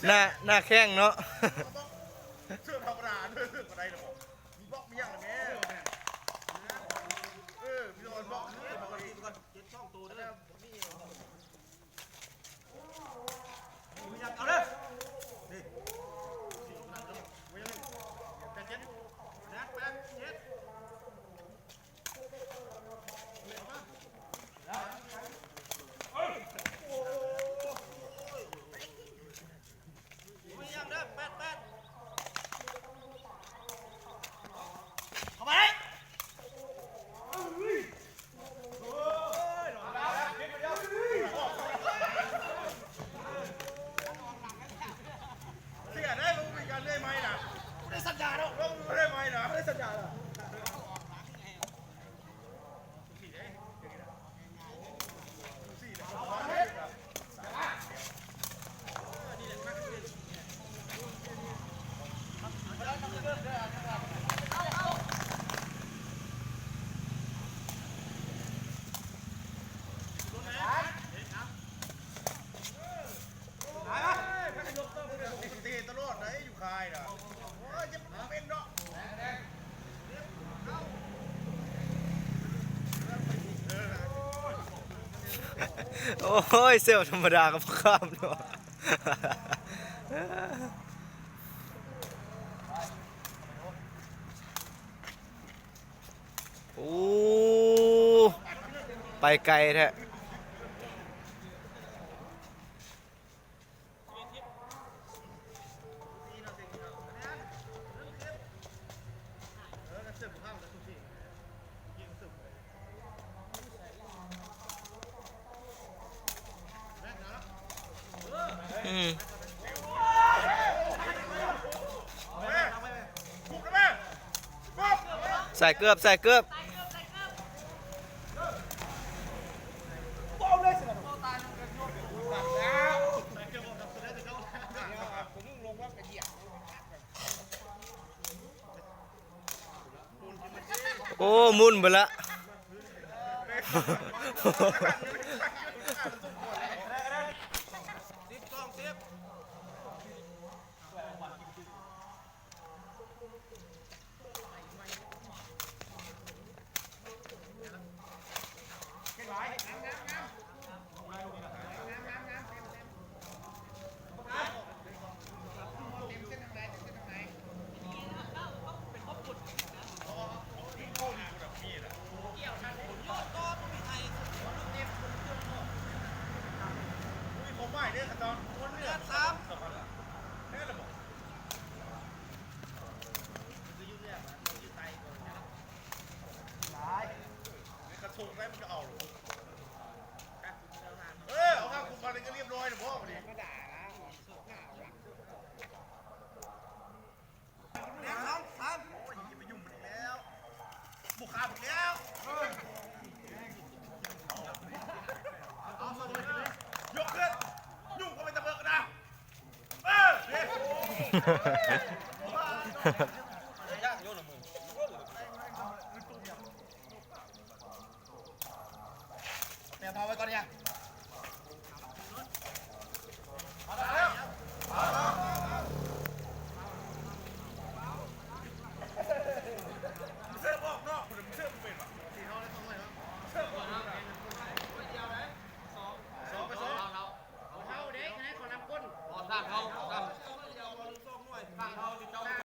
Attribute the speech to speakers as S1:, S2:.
S1: หน้าแข้งเนาะ
S2: เสื้อธรรมดาเสื้ออะไรหรอมีบล็อกมีอย่างไรแม่มีโดนบล็อกเสื้ออะไรก่อนเก็บช่องตัวด้วยมีอย่างเอาเลยนี่เว้ยแต่เจ็ดนะแปดเจ็ดสัญญาแล้วไม่ได้ไหมนะไม่ได้สัญญาแล้วตีตลอดไหนอยู่คายนะเป็นเนาะ
S1: โอ้ยเซลธรรมดากับข้ามเนาะโอ้ไปไกลแท้ใส่เกือบโอ้มุนไปละ
S2: เนี่ยขั้นตอนคนเนี่ยซ้ำเนี่ยระบบคือยุ่งยากนะมันยืดไตก่อนนะกระสุนไรมันจะเอาหรอเอาข้าวคุมมาเลยก็เรียบร้อยนะพ่อดิไม่ด่าแล้วเนี่ยซ้ำโอ้ยยิ่งไปยุ่งมันแล้วบุกขาอีกแล้วเอามาเลยยกขึ้นยุ่งก็ไม่ตะเบิกนะย่างโยนมือเนี่ยพอไว้ก่อนเนี่ย